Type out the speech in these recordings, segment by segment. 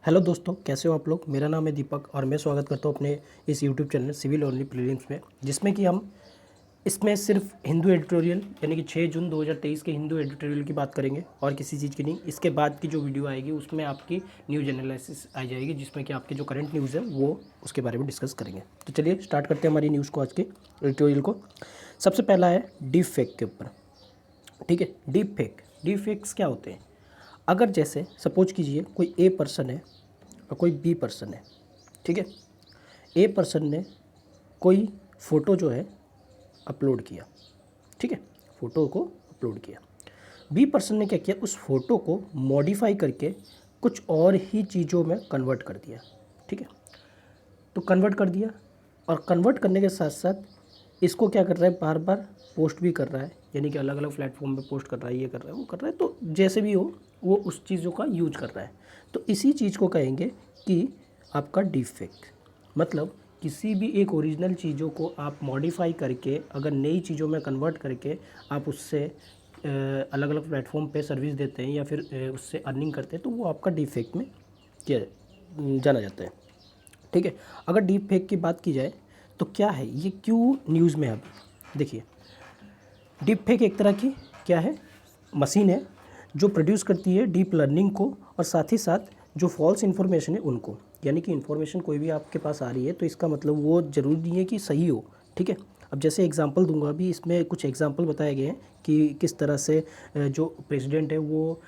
Hello दोस्तों, कैसे हो आप लोग। मेरा नाम है दीपक और मैं स्वागत करता हूँ अपने इस YouTube channel civil only prelims में, जिसमें कि हम इसमें सिर्फ हिंदू एडिटोरियल यानी कि 6 जून 2023 के हिंदू एडिटोरियल की बात करेंगे और किसी चीज़ की नहीं। इसके बाद की जो वीडियो आएगी उसमें आपकी न्यूज़ एनालिसिस आ जाएगी, जिसमें कि आपकी जो करंट न्यूज़ है वो उसके बारे में डिस्कस करेंगे। तो चलिए स्टार्ट करते हैं हमारी न्यूज़ को, आज के एडिटोरियल को। सबसे पहला है डीप फेक के ऊपर। ठीक है, डीप फेक्स क्या होते हैं। अगर जैसे सपोज कीजिए कोई ए पर्सन है और कोई बी पर्सन है। ठीक है, ए पर्सन ने कोई फ़ोटो जो है अपलोड किया। ठीक है, फ़ोटो को अपलोड किया। बी पर्सन ने क्या किया, उस फ़ोटो को मॉडिफाई करके कुछ और ही चीज़ों में कन्वर्ट कर दिया। ठीक है, तो कन्वर्ट कर दिया और कन्वर्ट करने के साथ साथ इसको क्या कर रहा है, बार बार पोस्ट भी कर रहा है, यानी कि अलग अलग प्लेटफॉर्म पे पोस्ट कर रहा है, ये कर रहा है, वो कर रहा है। तो जैसे भी हो वो उस चीज़ों का यूज कर रहा है। तो इसी चीज़ को कहेंगे कि आपका डीप फेक। मतलब किसी भी एक ओरिजिनल चीज़ों को आप मॉडिफाई करके अगर नई चीज़ों में कन्वर्ट करके आप उससे अलग अलग प्लेटफॉर्म पे सर्विस देते हैं या फिर उससे अर्निंग करते हैं, तो वो आपका डीप फेक में किया जाना जाता है। ठीक है, अगर डीप फेक की बात की जाए तो क्या है, ये क्यों न्यूज़ में है अभी। देखिए, डीप फेक एक तरह की क्या है, मशीन है जो प्रोड्यूस करती है डीप लर्निंग को और साथ ही साथ जो फॉल्स इन्फॉर्मेशन है उनको। यानी कि इन्फॉर्मेशन कोई भी आपके पास आ रही है तो इसका मतलब वो ज़रूरी नहीं है कि सही हो। ठीक है, अब जैसे एग्जांपल दूंगा, अभी इसमें कुछ एग्जांपल बताए गए हैं कि किस तरह से जो प्रेसिडेंट है वो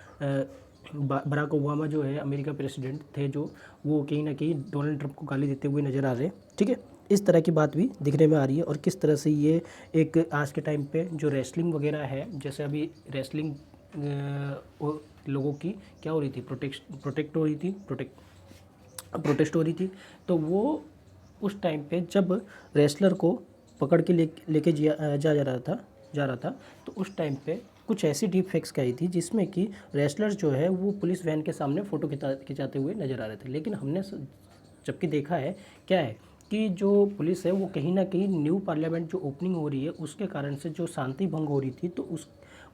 बराक ओबामा जो है अमेरिका प्रेसिडेंट थे, जो वो कहीं ना कहीं डोनाल्ड ट्रंप को गाली देते हुए नज़र आ रहे हैं। ठीक है, इस तरह की बात भी दिखने में आ रही है। और किस तरह से ये एक आज के टाइम पे जो रेसलिंग वगैरह है, जैसे अभी रेसलिंग लोगों की क्या हो रही थी, प्रोटेस्ट हो रही थी। तो वो उस टाइम पे जब रेसलर को पकड़ के लेके जा रहा था, तो उस टाइम पे कुछ ऐसी डीप फेक्स आई थी जिसमें कि रेसलर्स जो है वो पुलिस वैन के सामने फ़ोटो खिंचाते हुए नज़र आ रहे थे। लेकिन हमने जबकि देखा है क्या है कि जो पुलिस है वो कहीं ना कहीं न्यू पार्लियामेंट जो ओपनिंग हो रही है उसके कारण से जो शांति भंग हो रही थी, तो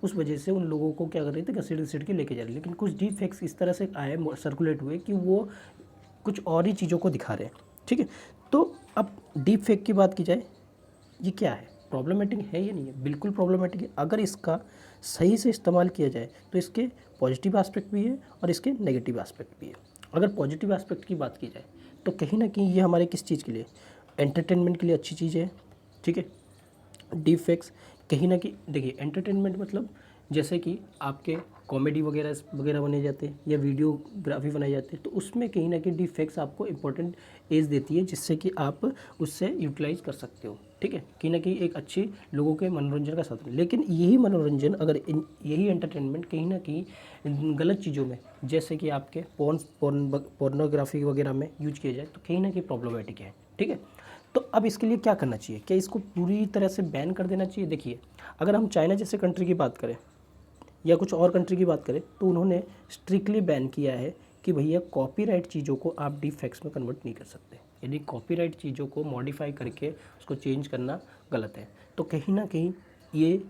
उस वजह से उन लोगों को क्या कर रहे थे, घसीट घसीट के लेके जा रहे। लेकिन कुछ डीप फेक्स इस तरह से आए, सर्कुलेट हुए कि वो कुछ और ही चीज़ों को दिखा रहे हैं। ठीक है, तो अब डीप फेक की बात की जाए, ये क्या है, प्रॉब्लमेटिक है या नहीं है। बिल्कुल प्रॉब्लमेटिक है। अगर इसका सही से इस्तेमाल किया जाए तो इसके पॉजिटिव एस्पेक्ट भी है और इसके नेगेटिव एस्पेक्ट भी है। अगर पॉजिटिव एस्पेक्ट की बात की जाए तो कहीं ना कहीं ये हमारे किस चीज़ के लिए, एंटरटेनमेंट के लिए अच्छी चीज़ है। ठीक है, डीप फेक्स कहीं ना कहीं देखिए, एंटरटेनमेंट मतलब जैसे कि आपके कॉमेडी वगैरह वगैरह बने जाते हैं या वीडियोग्राफी बनाई जाती है, तो उसमें कहीं ना कहीं डीप फेक्स आपको इंपॉर्टेंट एज देती है, जिससे कि आप उससे यूटिलाइज कर सकते हो। ठीक है, कहीं ना कहीं एक अच्छी लोगों के मनोरंजन का साधन। लेकिन यही मनोरंजन अगर यही एंटरटेनमेंट कहीं ना कहीं गलत चीज़ों में, जैसे कि आपके पोर्नोग्राफी वगैरह में यूज किया जाए, तो कहीं ना कहीं प्रॉब्लमेटिक है। ठीक है, तो अब इसके लिए क्या करना चाहिए, क्या इसको पूरी तरह से बैन कर देना चाहिए। देखिए, अगर हम चाइना जैसे कंट्री की बात करें या कुछ और कंट्री की बात करें, तो उन्होंने स्ट्रिक्टली बैन किया है कि भैया कॉपीराइट चीज़ों को आप डीप फेक्स में कन्वर्ट नहीं कर सकते। यानी कॉपीराइट चीज़ों को मॉडिफाई करके उसको चेंज करना गलत है। तो कहीं ना कहीं ये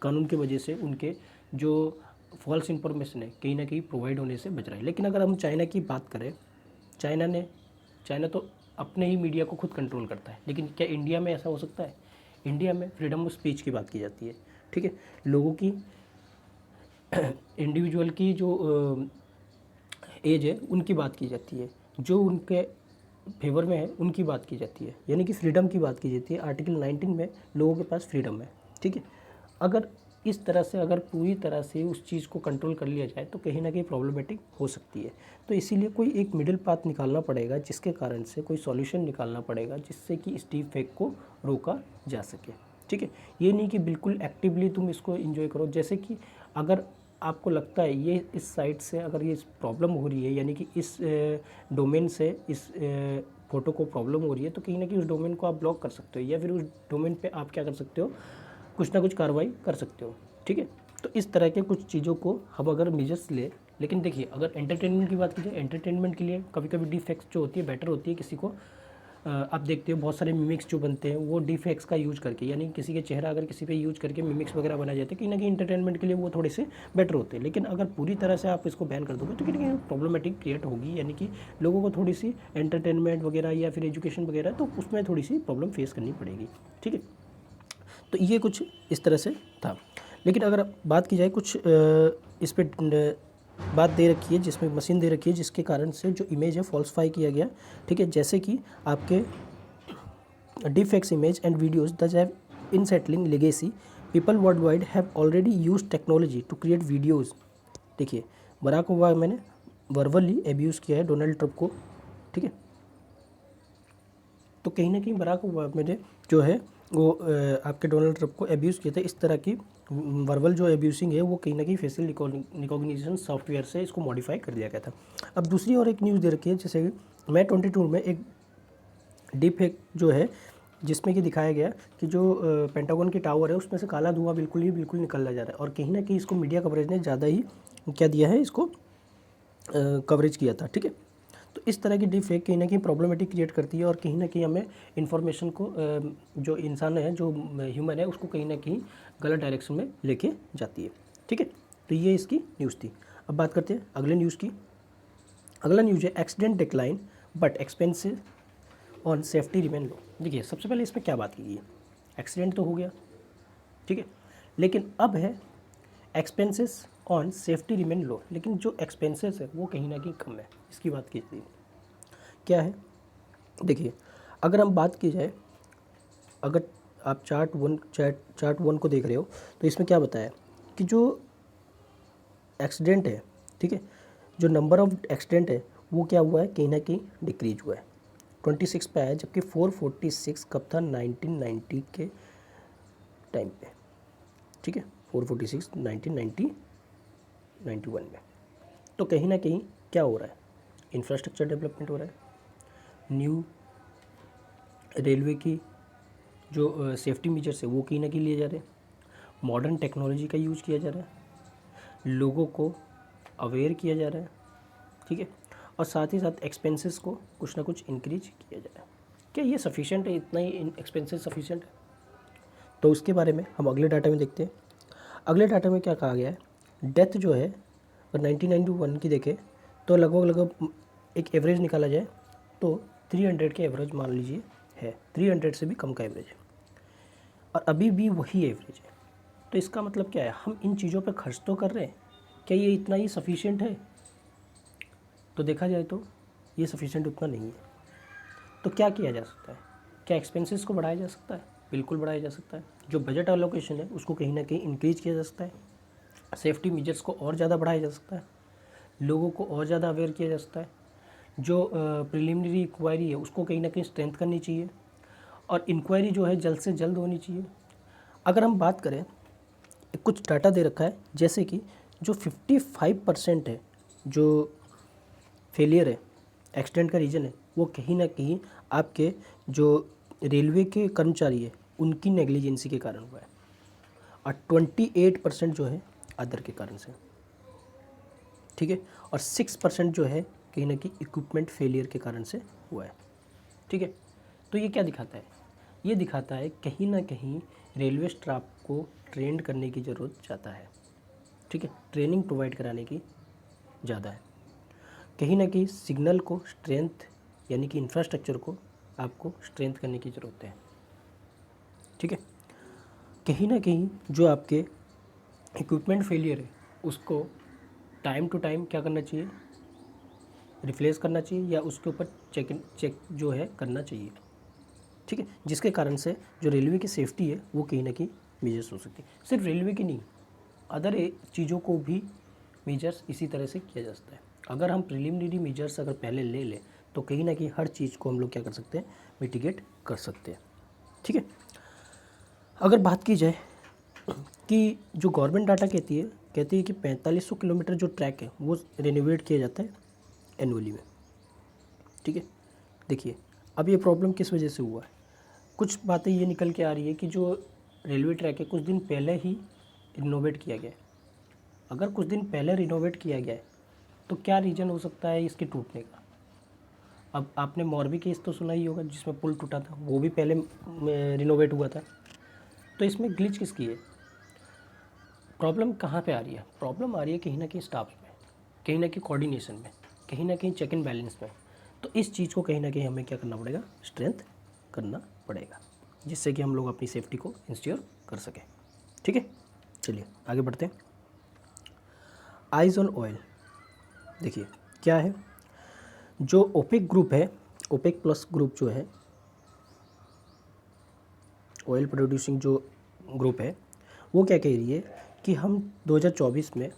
कानून की वजह से उनके जो फॉल्स इंफॉर्मेशन है कहीं ना कहीं प्रोवाइड होने से बच रहा है। लेकिन अगर हम चाइना की बात करें, चाइना तो अपने ही मीडिया को खुद कंट्रोल करता है। लेकिन क्या इंडिया में ऐसा हो सकता है। इंडिया में फ्रीडम ऑफ स्पीच की बात की जाती है। ठीक है, लोगों की इंडिविजुअल की जो एज है उनकी बात की जाती है, जो उनके फेवर में है उनकी बात की जाती है, यानी कि फ्रीडम की बात की जाती है। आर्टिकल 19 में लोगों के पास फ्रीडम है। ठीक है, अगर इस तरह से अगर पूरी तरह से उस चीज़ को कंट्रोल कर लिया जाए तो कहीं ना कहीं प्रॉब्लमेटिक हो सकती है। तो इसीलिए कोई एक मिडिल पाथ निकालना पड़ेगा, जिसके कारण से कोई सॉल्यूशन निकालना पड़ेगा जिससे कि इस डीप फेक को रोका जा सके। ठीक है, ये नहीं कि बिल्कुल एक्टिवली तुम इसको एंजॉय करो। जैसे कि अगर आपको लगता है ये इस साइट से अगर ये प्रॉब्लम हो रही है, यानी कि इस डोमेन से इस फ़ोटो को प्रॉब्लम हो रही है, तो कहीं ना कहीं उस डोमेन को आप ब्लॉक कर सकते हो या फिर उस डोमेन पे आप क्या कर सकते हो, कुछ ना कुछ कार्रवाई कर सकते हो। ठीक है, तो इस तरह के कुछ चीज़ों को हम अगर मेजर्स ले। लेकिन देखिए, अगर एंटरटेनमेंट की बात की जाए, एंटरटेनमेंट के लिए कभी कभी डीप फेक्स जो होती है बेटर होती है किसी को आप देखते हो बहुत सारे मिमिक्स जो बनते हैं वो डिफेक्ट्स का यूज करके, यानी किसी के चेहरा अगर किसी पे यूज करके मिमिक्स वगैरह बनाए जाते हैं, कहीं ना कहीं इंटरटेनमेंट के लिए वो थोड़े से बेटर होते हैं। लेकिन अगर पूरी तरह से आप इसको बैन कर दोगे तो कहीं ना कहीं प्रॉब्लमेटिक क्रिएट होगी, यानी कि लोगों को थोड़ी सी एंटरटेनमेंट वगैरह या फिर एजुकेशन वगैरह तो उसमें थोड़ी सी प्रॉब्लम फेस करनी पड़ेगी। ठीक है, तो ये कुछ इस तरह से था। लेकिन अगर बात की जाए कुछ इस पर बात दे रखी है जिसमें मशीन दे रखी है जिसके कारण से जो इमेज है फॉल्सफाई किया गया। ठीक है, जैसे कि आपके deepfakes image and videos that have unsettling legacy. People worldwide have already used technology to create videos. देखिए, बराक ओबामा ने वर्बली एब्यूज़ किया है डोनाल्ड ट्रंप को। ठीक है, तो कहीं ना कहीं बराक ओबामा ने जो है वो आपके डोनाल्ड ट्रंप को एब्यूज़ किया था। इस तरह की वर्बल जो एब्यूसिंग है वो कहीं ना कहीं फेशियल रिकॉग्निशन सॉफ्टवेयर से इसको मॉडिफाई कर दिया गया था। अब दूसरी और एक न्यूज़ दे रखी है, जैसे कि May 22 में एक डीप फेक जो है जिसमें कि दिखाया गया कि जो पेंटागन की टावर है उसमें से काला धुआं बिल्कुल निकलना जा रहा है, और कहीं ना कहीं इसको मीडिया कवरेज ने ज़्यादा ही क्या दिया है, इसको कवरेज किया था। ठीक है, तो इस तरह की डीप फेक कहीं ना कहीं प्रॉब्लमेटिक क्रिएट करती है और कहीं ना कहीं हमें इन्फॉर्मेशन को जो इंसान है, जो ह्यूमन है, उसको कहीं ना कहीं गलत डायरेक्शन में लेके जाती है। ठीक है, तो ये इसकी न्यूज़ थी। अब बात करते हैं अगले न्यूज़ की। अगला न्यूज़ है accident decline but expensive on safety remain low. देखिए, सबसे पहले इसमें क्या बात की है, एक्सीडेंट तो हो गया, ठीक है, लेकिन अब है एक्सपेंसेस ऑन सेफ्टी रिमेन लो। लेकिन जो एक्सपेंसेस है वो कहीं ना कहीं कम है, इसकी बात की जाती है। क्या है, देखिए, अगर हम बात की जाए, अगर आप चार्ट वन को देख रहे हो तो इसमें क्या बताया कि जो एक्सीडेंट है, ठीक है, जो नंबर ऑफ एक्सीडेंट है वो क्या हुआ है, कहीं ना कहीं डिक्रीज हुआ है, 26 पे आया, जबकि 446 कब था, 1990 के टाइम पे। ठीक है, 446 1990 91 में। तो कहीं ना कहीं क्या हो रहा है, इंफ्रास्ट्रक्चर डेवलपमेंट हो रहा है, न्यू रेलवे की जो सेफ्टी मेजर्स है वो कहीं ना कहीं लिए जा रहे हैं, मॉडर्न टेक्नोलॉजी का यूज़ किया जा रहा है, लोगों को अवेयर किया जा रहा है। ठीक है, और साथ ही साथ एक्सपेंसेस को कुछ ना कुछ इंक्रीज किया जा रहा है। क्या ये सफिशिएंट है, इतना ही एक्सपेंसेस सफिशिएंट है? तो उसके बारे में हम अगले डाटा में देखते हैं। अगले डाटा में क्या कहा गया है, डेथ जो है अगर 1991 की देखें तो लगभग एक एवरेज निकाला जाए तो 300 के एवरेज मान लीजिए है, 300 से भी कम का एवरेज है, और अभी भी वही एवरेज है। तो इसका मतलब क्या है, हम इन चीज़ों पर खर्च तो कर रहे हैं, क्या ये इतना ही सफिशिएंट है? तो देखा जाए तो ये सफिशिएंट उतना नहीं है। तो क्या किया जा सकता है, क्या एक्सपेंसेस को बढ़ाया जा सकता है? बिल्कुल बढ़ाया जा सकता है। जो बजट एलोकेशन है उसको कहीं ना कहीं इंक्रीज किया जा सकता है, सेफ्टी मेजर्स को और ज़्यादा बढ़ाया जा सकता है, लोगों को और ज़्यादा अवेयर किया जा सकता है, जो प्रिलिमिनरी इंक्वायरी है उसको कहीं ना कहीं स्ट्रेंथ करनी चाहिए, और इंक्वायरी जो है जल्द से जल्द होनी चाहिए। अगर हम बात करें, कुछ डाटा दे रखा है, जैसे कि जो 55% है जो फेलियर है, एक्सीडेंट का रीज़न है, वो कहीं ना कहीं आपके जो रेलवे के कर्मचारी है उनकी नेग्लिजेंसी के कारण हुआ है, और 28% जो है अदर के कारण से। ठीक है, और 6% जो है कहीं ना कहीं इक्विपमेंट फेलियर के कारण से हुआ है। ठीक है, तो ये क्या दिखाता है, ये दिखाता है कहीं ना कहीं रेलवे स्टाफ को ट्रेंड करने की ज़रूरत ज़्यादा है। ठीक है, ट्रेनिंग प्रोवाइड कराने की ज़्यादा है, कहीं ना कहीं सिग्नल को स्ट्रेंथ यानी कि इंफ्रास्ट्रक्चर को आपको स्ट्रेंथ करने की ज़रूरत है। ठीक है, कहीं ना कहीं जो आपके इक्विपमेंट फेलियर है उसको टाइम टू टाइम क्या करना चाहिए, रिप्लेस करना चाहिए, या उसके ऊपर चेक जो है करना चाहिए। ठीक है, जिसके कारण से जो रेलवे की सेफ्टी है वो कहीं ना कहीं मेजर्स हो सकती है। सिर्फ रेलवे की नहीं, अदर चीज़ों को भी मेजर्स इसी तरह से किया जा सकता है। अगर हम प्रिलिमिनरी मेजर्स अगर पहले ले लें तो कहीं ना कहीं हर चीज़ को हम लोग क्या कर सकते हैं, मिटिगेट कर सकते हैं। ठीक है, अगर बात की जाए कि जो गवर्नमेंट डाटा कहती है कि 4500 किलोमीटर जो ट्रैक है वो रिनोवेट किया जाता है एनुअली में। ठीक है, देखिए, अब ये प्रॉब्लम किस वजह से हुआ है, कुछ बातें ये निकल के आ रही है कि जो रेलवे ट्रैक है कुछ दिन पहले ही रिनोवेट किया गया है। अगर कुछ दिन पहले रिनोवेट किया गया है तो क्या रीज़न हो सकता है इसके टूटने का? अब आपने मॉरबी केस तो सुना ही होगा जिसमें पुल टूटा था, वो भी पहले रिनोवेट हुआ था। तो इसमें ग्लिच किसकी है? प्रॉब्लम कहाँ पे आ रही है? प्रॉब्लम आ रही है कहीं ना कहीं स्टाफ में, कहीं ना कहीं कोऑर्डिनेशन में, कहीं ना कहीं चेक एंड बैलेंस में। तो इस चीज़ को कहीं ना कहीं हमें क्या करना पड़ेगा? स्ट्रेंथ करना पड़ेगा, जिससे कि हम लोग अपनी सेफ्टी को इंश्योर कर सकें। ठीक है, चलिए आगे बढ़ते हैं। आइज़ ऑन ऑयल, देखिए क्या है, जो ओपेक ग्रुप है, ओपेक प्लस ग्रुप जो है, ऑयल प्रोड्यूसिंग जो ग्रुप है, वो क्या कह रही है कि हम 2024 में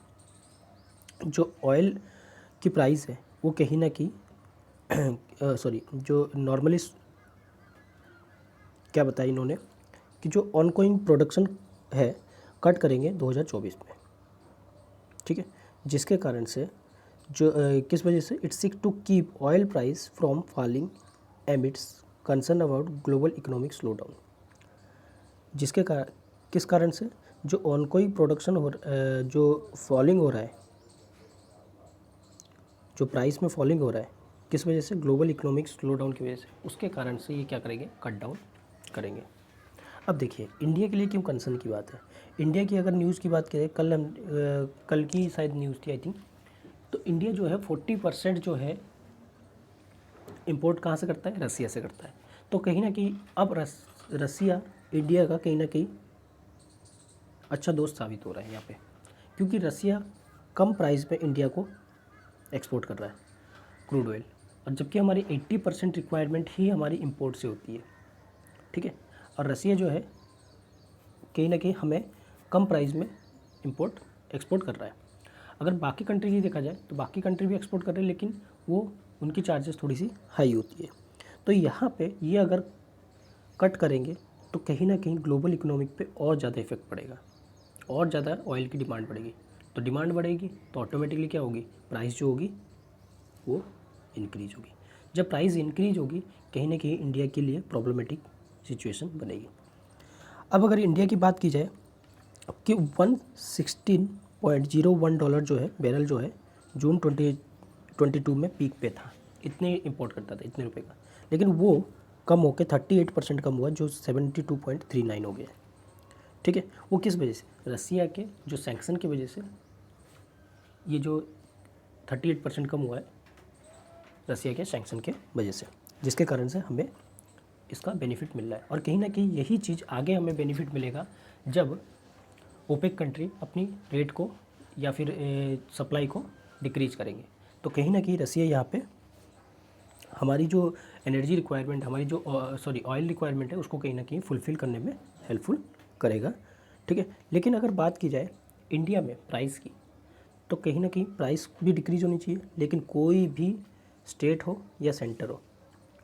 जो ऑयल की प्राइस है वो कहीं ना कहीं सॉरी, जो नॉर्मली क्या बताया इन्होंने कि जो ऑनगोइंग प्रोडक्शन है कट करेंगे 2024 में। ठीक है, जिसके कारण से जो किस वजह से it's sick to keep oil price from falling emits concern about global economic slow down. जिसके किस कारण से जो ऑनगोइंग प्रोडक्शन जो फॉलिंग हो रहा है, जो प्राइस में फॉलिंग हो रहा है, किस वजह से? ग्लोबल इकोनॉमिक स्लो डाउन की वजह से, उसके कारण से ये क्या करेंगे? कट डाउन करेंगे। अब देखिए इंडिया के लिए क्यों कंसर्न की बात है। इंडिया की अगर न्यूज़ की बात करें, कल की शायद न्यूज़ थी आई थिंक, तो इंडिया जो है 40% जो है इंपोर्ट कहाँ से करता है? रसिया से करता है। तो कहीं ना कहीं अब रसिया इंडिया का कहीं ना कहीं अच्छा दोस्त साबित हो रहा है यहाँ पे, क्योंकि रसिया कम प्राइस पे इंडिया को एक्सपोर्ट कर रहा है क्रूड ऑयल, और जबकि हमारी 80% रिक्वायरमेंट ही हमारी इंपोर्ट से होती है। ठीक है, और रसिया जो है कहीं ना कहीं हमें कम प्राइस में इंपोर्ट एक्सपोर्ट कर रहा है। अगर बाकी कंट्री की देखा जाए तो बाकी कंट्री भी एक्सपोर्ट कर रहे हैं, लेकिन वो उनकी चार्जेस थोड़ी सी हाई होती है। तो यहाँ पे ये अगर कट करेंगे तो कहीं ना कहीं ग्लोबल इकोनॉमिक पे और ज़्यादा इफेक्ट पड़ेगा, और ज़्यादा ऑयल की डिमांड बढ़ेगी। तो डिमांड बढ़ेगी तो ऑटोमेटिकली क्या होगी? प्राइस जो होगी वो इंक्रीज होगी। जब प्राइस इंक्रीज होगी कहीं ना कहीं इंडिया के लिए प्रॉब्लमेटिक सिचुएशन बनेगी। अब अगर इंडिया की बात की जाए कि $116.01 जो है बैरल जो है जून 2022 में पीक पे था, इतने इंपोर्ट करता था, इतने रुपए का, लेकिन वो कम होकर 38% कम हुआ, जो 72.39 हो गया। ठीक है, वो किस वजह से? रसिया के जो सैंक्शन की वजह से ये जो 38% कम हुआ है, रसिया के सैंक्शन के वजह से, जिसके कारण से हमें इसका बेनिफिट मिल रहा है। और कहीं ना कहीं यही चीज़ आगे हमें बेनिफिट मिलेगा जब ओपेक कंट्री अपनी रेट को या फिर सप्लाई को डिक्रीज करेंगे। तो कहीं ना कहीं रसिया यहाँ पे हमारी जो एनर्जी रिक्वायरमेंट, हमारी जो ऑयल रिक्वायरमेंट है, उसको कहीं ना कहीं फुलफ़िल करने में हेल्पफुल करेगा। ठीक है, लेकिन अगर बात की जाए इंडिया में प्राइस की, तो कहीं ना कहीं प्राइस भी डिक्रीज़ होनी चाहिए, लेकिन कोई भी स्टेट हो या सेंटर हो,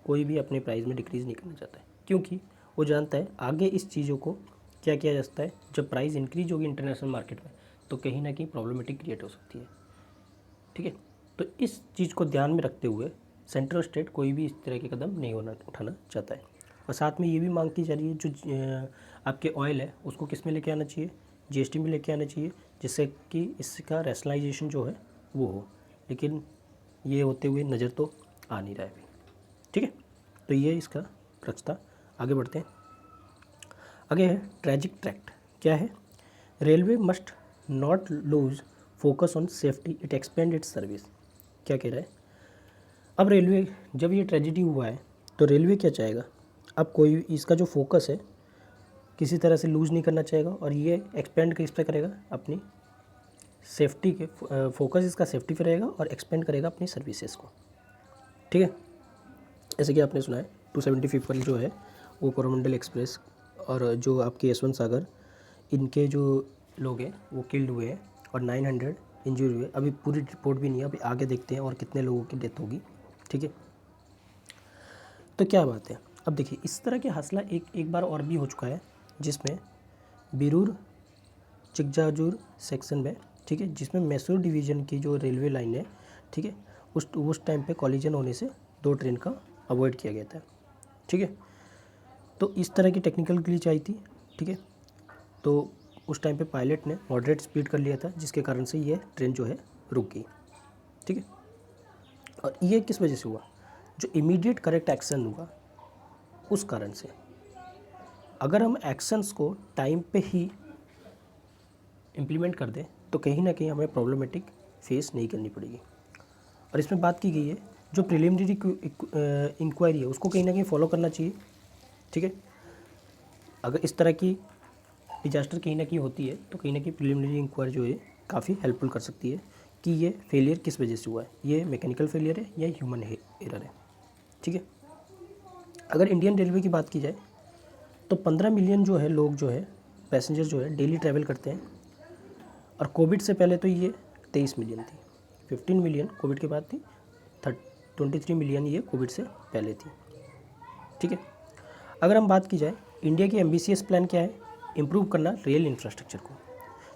कोई भी अपने प्राइस में डिक्रीज़ नहीं करना चाहता है, क्योंकि वो जानता है आगे इस चीज़ों को क्या किया जा सकता है। जब प्राइस इंक्रीज होगी इंटरनेशनल मार्केट में तो कहीं ना कहीं प्रॉब्लमेटिक क्रिएट हो सकती है। ठीक है, तो इस चीज़ को ध्यान में रखते हुए सेंट्रल स्टेट कोई भी इस तरह के कदम नहीं उठाना चाहता है। और साथ में ये भी मांग की जा रही है जो आपके ऑयल है उसको किस में लेके आना चाहिए? जीएसटी में लेके आना चाहिए, जिससे कि इसका रैशनलाइजेशन जो है वो हो, लेकिन ये होते हुए नज़र तो आ नहीं रहा है अभी। ठीक है, तो ये इसका क्रक्स था। आगे बढ़ते हैं। आगे है ट्रैजिक ट्रैक्ट। क्या है? Railway must not lose focus on safety, it expand it's service. क्या कह रहा है? अब रेलवे, जब ये ट्रेजिडी हुआ है तो रेलवे क्या चाहेगा? अब कोई इसका जो फोकस है किसी तरह से लूज़ नहीं करना चाहेगा, और ये एक्सपेंड किस पे करेगा? अपनी सेफ्टी के, फोकस इसका सेफ्टी पे रहेगा और एक्सपेंड करेगा अपनी सर्विसेज को। ठीक है, जैसे कि आपने सुना है 270 पीपल जो है वो कोरोमंडल एक्सप्रेस और जो आपके यशवंत सागर, इनके जो लोग हैं वो किल्ड हुए हैं और 900 इंजरी हुए। अभी पूरी रिपोर्ट भी नहीं है, अभी आगे देखते हैं और कितने लोगों की डेथ होगी। ठीक है, तो क्या बात है। अब देखिए इस तरह के हादसा एक बार और भी हो चुका है, जिसमें बिरूर चिकजाजूर सेक्शन में, ठीक है, जिसमें मैसूर डिवीज़न की जो रेलवे लाइन है, ठीक है, उस टाइम पे कॉलिजन होने से 2 ट्रेन का अवॉइड किया गया था। ठीक है, तो इस तरह की टेक्निकल ग्लिच आई थी। ठीक है, तो उस टाइम पे पायलट ने मॉडरेट स्पीड कर लिया था, जिसके कारण से ये ट्रेन जो है रुक गई। ठीक है, और ये किस वजह से हुआ? जो इमीडिएट करेक्ट एक्शन होगा उस कारण से। अगर हम एक्शंस को टाइम पे ही इम्प्लीमेंट कर दें तो कहीं ना कहीं हमें प्रॉब्लमेटिक फेस नहीं करनी पड़ेगी। और इसमें बात की गई है जो प्रिलिमिनरी इंक्वायरी है उसको कहीं ना कहीं फॉलो करना चाहिए, ठीक है। अगर इस तरह की डिजास्टर कहीं ना कहीं होती है तो कहीं ना कहीं प्रिलिमिनरी इंक्वायरी जो है काफ़ी हेल्पफुल कर सकती है कि ये फेलियर किस वजह से हुआ है, ये मैकेनिकल फेलियर है या ह्यूमन एरर है, ठीक है। अगर इंडियन रेलवे की बात की जाए तो 15 मिलियन जो है लोग जो है पैसेंजर जो है डेली ट्रैवल करते हैं, और कोविड से पहले तो ये 23 मिलियन थी, 15 मिलियन कोविड के बाद थी, 23 मिलियन ये कोविड से पहले थी, ठीक है। अगर हम बात की जाए इंडिया की एम्बिशियस प्लान क्या है, इम्प्रूव करना रेल इंफ्रास्ट्रक्चर को।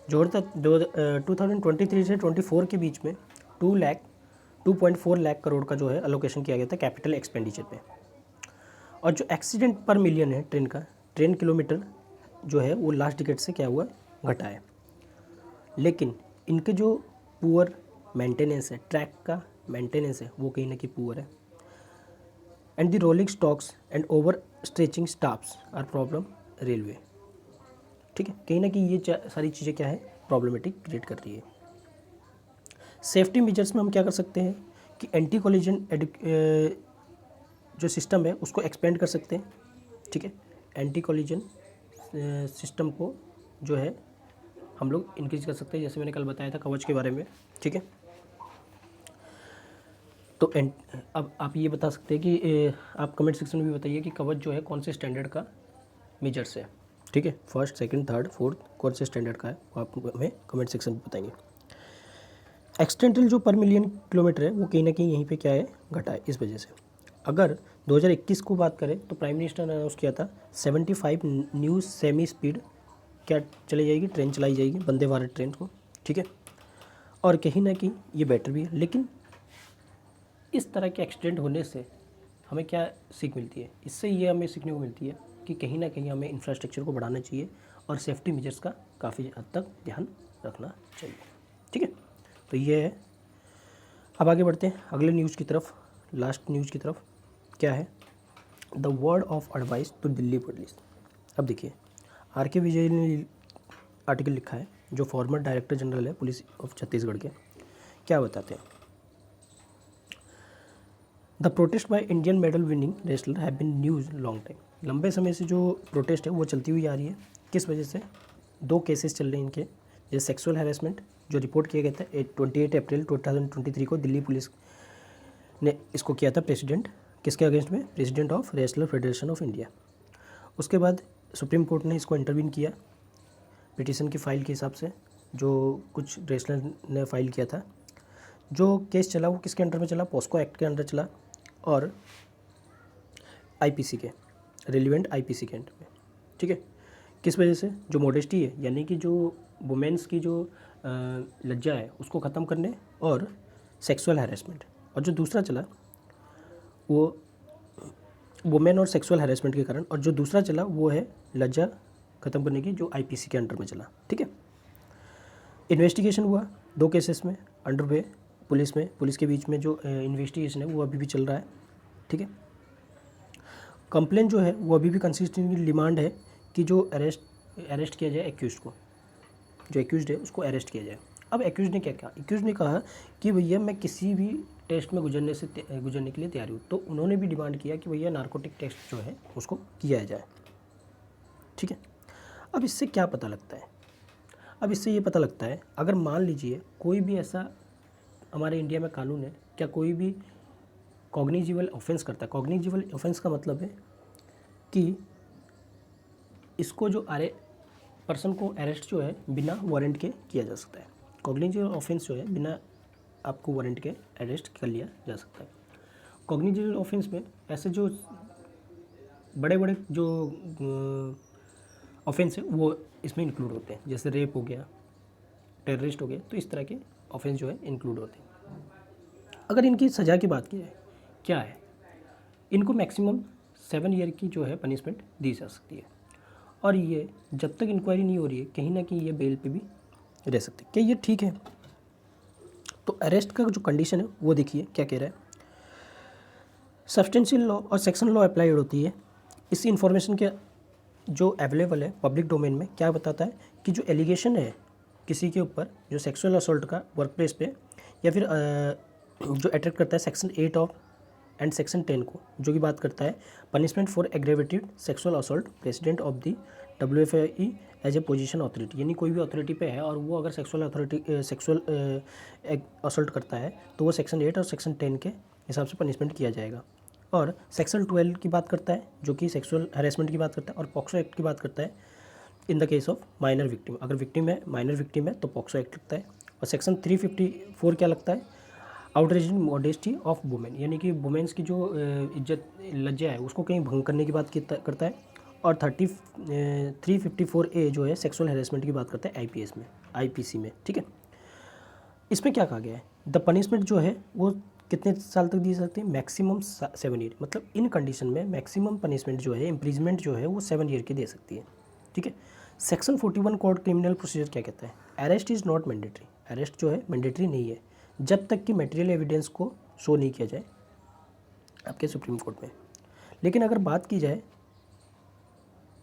जो तक 2023 से 24 के बीच में 2.4 लाख करोड़ का जो है अलोकेशन किया गया था कैपिटल एक्सपेंडिचर पे। और जो एक्सीडेंट पर मिलियन है ट्रेन किलोमीटर जो है वो लास्ट डिकेड से क्या हुआ, घटा है। लेकिन इनके जो पुअर मेंटेनेंस है, ट्रैक का मेंटेनेंस है वो कहीं ना कहीं पुअर है। And the rolling stocks and over stretching staffs are problem railway, ठीक है। कहीं ना कहीं ये सारी चीज़ें क्या है, प्रॉब्लमेटिक क्रिएट कर रही है। सेफ्टी मेजर्स में हम क्या कर सकते हैं कि एंटी कोलिजन जो सिस्टम है उसको एक्सपेंड कर सकते हैं, ठीक है। एंटी कोलिजन सिस्टम को जो है हम लोग इंक्रीज कर सकते हैं, जैसे मैंने कल बताया था कवच के बारे में, ठीक है। तो अब आप ये बता सकते हैं कि आप कमेंट सेक्शन में भी बताइए कि कवच जो है कौन से स्टैंडर्ड का मेजर्स है, ठीक है। फर्स्ट, सेकंड, थर्ड, फोर्थ कौन से स्टैंडर्ड का है आप हमें कमेंट सेक्शन में बताएंगे। एक्सटेंटल जो पर मिलियन किलोमीटर है वो कहीं ना कहीं यहीं पे क्या है, घटा है इस वजह से। अगर 2021 को बात करें तो प्राइम मिनिस्टर ने अनाउंस किया था 75 न्यू सेमी स्पीड क्या चलाई जाएगी, ट्रेन चलाई जाएगी, वंदे भारत ट्रेन को, ठीक है। और कहीं ना कहीं ये बेटर भी है। लेकिन इस तरह के एक्सीडेंट होने से हमें क्या सीख मिलती है, इससे ये हमें सीखने को मिलती है कि कहीं ना कहीं हमें इंफ्रास्ट्रक्चर को बढ़ाना चाहिए और सेफ्टी मेजर्स का काफ़ी हद तक ध्यान रखना चाहिए, ठीक है। तो ये है। अब आगे बढ़ते हैं अगले न्यूज़ की तरफ, लास्ट न्यूज़ की तरफ। क्या है, the word of advice to Delhi police. अब देखिए आर के विजय ने आर्टिकल लिखा है जो फॉर्मर डायरेक्टर जनरल है पुलिस ऑफ छत्तीसगढ़ के। क्या बताते हैं, the protest by Indian medal winning wrestler have been news long time. लंबे समय से जो प्रोटेस्ट है वो चलती हुई आ रही है। किस वजह से, 2 केसेस चल रहे हैं इनके, जैसे सेक्सुअल हैरेसमेंट जो रिपोर्ट किया गया था 28 अप्रैल 2023 को दिल्ली पुलिस ने इसको किया था प्रेसिडेंट, किसके अगेंस्ट में, president of wrestler federation of India. उसके बाद सुप्रीम कोर्ट ने इसको इंटरवीन किया पिटीशन की फाइल के हिसाब से जो कुछ रेसलर ने फाइल किया था। जो केस चला वो किसके अंडर में चला, पॉस्को एक्ट के अंडर चला और आईपीसी के रिलीवेंट आईपीसी के अंडर में, ठीक है। किस वजह से, जो मॉडेस्टी है यानी कि जो वुमेन्स की जो लज्जा है उसको ख़त्म करने और सेक्सुअल हैरेसमेंट। और जो दूसरा चला वो वुमेन और सेक्सुअल हैरेसमेंट के कारण, और जो दूसरा चला वो है लज्जा ख़त्म करने की जो आईपीसी के अंडर में चला, ठीक है। इन्वेस्टिगेशन हुआ 2 केसेस में अंडर वे पुलिस में, पुलिस के बीच में जो इन्वेस्टिगेशन है वो अभी भी चल रहा है, ठीक है। कंप्लेन जो है वो अभी भी कंसिस्टेंटली डिमांड है कि जो अरेस्ट किया जाए एक्यूज्ड को, जो एक्यूज्ड है उसको अरेस्ट किया जाए। अब एक्यूज्ड ने क्या कहा, एक्यूज्ड ने कहा कि भैया मैं किसी भी टेस्ट में गुजरने के लिए तैयार हूँ। तो उन्होंने भी डिमांड किया कि भैया नार्कोटिक टेस्ट जो है उसको किया जाए, ठीक है। अब इससे क्या पता लगता है, अब इससे ये पता लगता है अगर मान लीजिए कोई भी ऐसा हमारे इंडिया में कानून है, क्या कोई भी कॉग्निजिबल ऑफेंस करता है। कॉग्निजिबल ऑफेंस का मतलब है कि इसको जो पर्सन को अरेस्ट जो है बिना वारंट के किया जा सकता है। कॉग्निजिबल ऑफेंस जो है बिना आपको वारंट के अरेस्ट कर लिया जा सकता है। कॉग्निजिबल ऑफेंस में ऐसे जो बड़े बड़े जो ऑफेंस है वो इसमें इंक्लूड होते हैं, जैसे रेप हो गया, टेररिस्ट हो गया, तो इस तरह के ऑफेंस जो है इंक्लूड होते हैं। अगर इनकी सज़ा की बात की जाए क्या है, इनको मैक्सिमम 7 ईयर की जो है पनिशमेंट दी जा सकती है। और ये जब तक इंक्वायरी नहीं हो रही है कहीं ना कहीं ये बेल पे भी रह सकते हैं। क्या ये ठीक है? तो अरेस्ट का जो कंडीशन है वो देखिए क्या कह रहा है, सब्सटेंशियल लॉ और सेक्शन लॉ अप्लाइड होती है। इस इंफॉर्मेशन के जो अवेलेबल है पब्लिक डोमेन में क्या बताता है कि जो एलिगेशन है किसी के ऊपर जो सेक्सुअल असॉल्ट का वर्क प्लेस पे या फिर जो अट्रैक्ट करता है सेक्शन 8 ऑफ एंड सेक्शन 10 को, जो की बात करता है punishment for aggravated sexual assault president of the WFAE as a position authority, यानी कोई भी अथॉरिटी पे है और वो अगर सेक्सुअल असॉल्ट करता है तो वो सेक्शन 8 और सेक्शन 10 के हिसाब से पनिशमेंट किया जाएगा। और सेक्शन 12 की बात करता है जो कि सेक्सुअल हैरेसमेंट की बात करता है, और पॉक्सो एक्ट की बात करता है in the case of minor victim. अगर विक्टिम है माइनर विक्टिम है तो पॉक्सो एक्ट लगता है। और सेक्शन 354 क्या लगता है, आउटरेजिंग मॉडेस्टी ऑफ वुमेन, यानी कि वुमेन्स की जो इज्जत लज्जा है उसको कहीं भंग करने की बात करता है। और 354A जो है सेक्सुअल हैरेसमेंट की बात करता है IPC में, ठीक है। इसमें क्या कहा गया है, द पनिशमेंट जो है वो कितने साल तक दी सकती है, मैक्सिमम 7 ईयर, मतलब इन कंडीशन में मैक्सिमम पनिशमेंट जो है इम्प्रीजमेंट जो है वो 7 ईयर की दे सकती है, ठीक है। सेक्शन 41 कोड क्रिमिनल प्रोसीजर क्या कहता है, arrest is not mandatory, arrest जो है मैंडेटरी नहीं है जब तक कि मटेरियल एविडेंस को शो नहीं किया जाए आपके सुप्रीम कोर्ट में। लेकिन अगर बात की जाए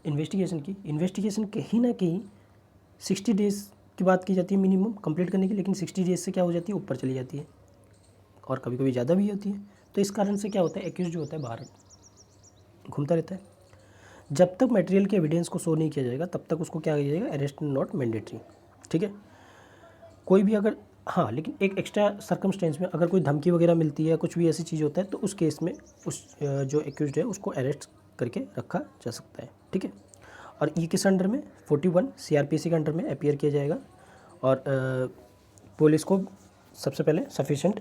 इन्वेस्टिगेशन की, इन्वेस्टिगेशन कहीं ना कहीं 60 डेज़ की बात की जाती है मिनिमम कंप्लीट करने की, लेकिन 60 डेज़ से क्या हो जाती है ऊपर चली जाती है और कभी कभी ज़्यादा भी होती है। तो इस कारण से क्या होता है, एक्यूज जो होता है बाहर घूमता रहता है। जब तक मटेरियल के एविडेंस को शो नहीं किया जाएगा तब तक उसको क्या किया जाएगा, अरेस्ट नॉट मैंडेटरी, ठीक है। कोई भी अगर, हाँ लेकिन एक एक्स्ट्रा सर्कमस्टेंस में अगर कोई धमकी वगैरह मिलती है कुछ भी ऐसी चीज़ होता है तो उस केस में उस जो एक्यूज है उसको अरेस्ट करके रखा जा सकता है, ठीक है। और ये किस अंडर में, 41 CRPC के अंडर में अपीयर किया जाएगा। और पुलिस को सबसे पहले सफिशेंट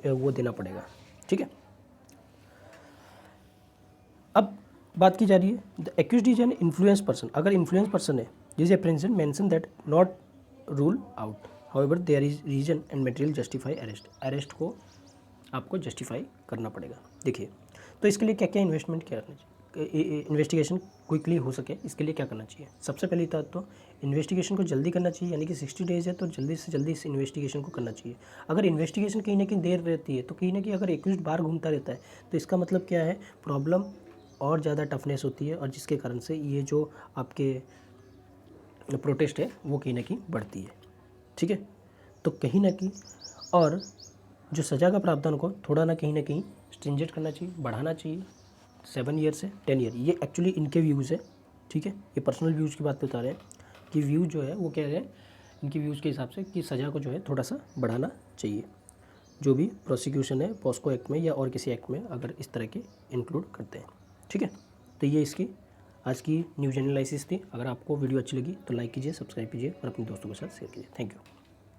वो देना पड़ेगा, ठीक है। अब बात की जा रही है the accused is an influence person, अगर इन्फ्लुएंस पर्सन है जिस principle mention that not rule out however there is reason and material justify arrest, arrest को आपको जस्टिफाई करना पड़ेगा। देखिए तो इसके लिए क्या क्या इन्वेस्टमेंट करना चाहिए, इन्वेस्टिगेशन क्विकली हो सके इसके लिए क्या करना चाहिए। सबसे पहली बात तो इन्वेस्टिगेशन को जल्दी करना चाहिए, यानी कि 60 डेज़ है तो जल्दी से जल्दी इस इन्वेस्टिगेशन को करना चाहिए। अगर इन्वेस्टिगेशन कहीं ना कहीं देर रहती है तो कहीं ना कहीं अगर एक्यूज्ड बाहर घूमता रहता है तो इसका मतलब क्या है, प्रॉब्लम और ज़्यादा टफनेस होती है और जिसके कारण से ये जो आपके प्रोटेस्ट है वो कहीं ना कहीं बढ़ती है, ठीक है। तो कहीं ना कहीं और जो सज़ा का प्रावधान को थोड़ा ना कहीं स्ट्रिंजेंट करना चाहिए, बढ़ाना चाहिए 7 ईयर से 10 ईयर। ये एक्चुअली इनके व्यूज़ है, ठीक है, ये पर्सनल व्यूज़ की बात बता रहे हैं कि व्यू जो है वो कह रहे हैं इनके व्यूज़ के हिसाब से कि सज़ा को जो है थोड़ा सा बढ़ाना चाहिए, जो भी प्रोसिक्यूशन है पॉस्को एक्ट में या और किसी एक्ट में अगर इस तरह के इंक्लूड करते हैं, ठीक है। तो ये इसकी आज की न्यूज़ एनालिसिस थी। अगर आपको वीडियो अच्छी लगी तो लाइक कीजिए, सब्सक्राइब कीजिए और अपने दोस्तों के साथ शेयर कीजिए। Thank you.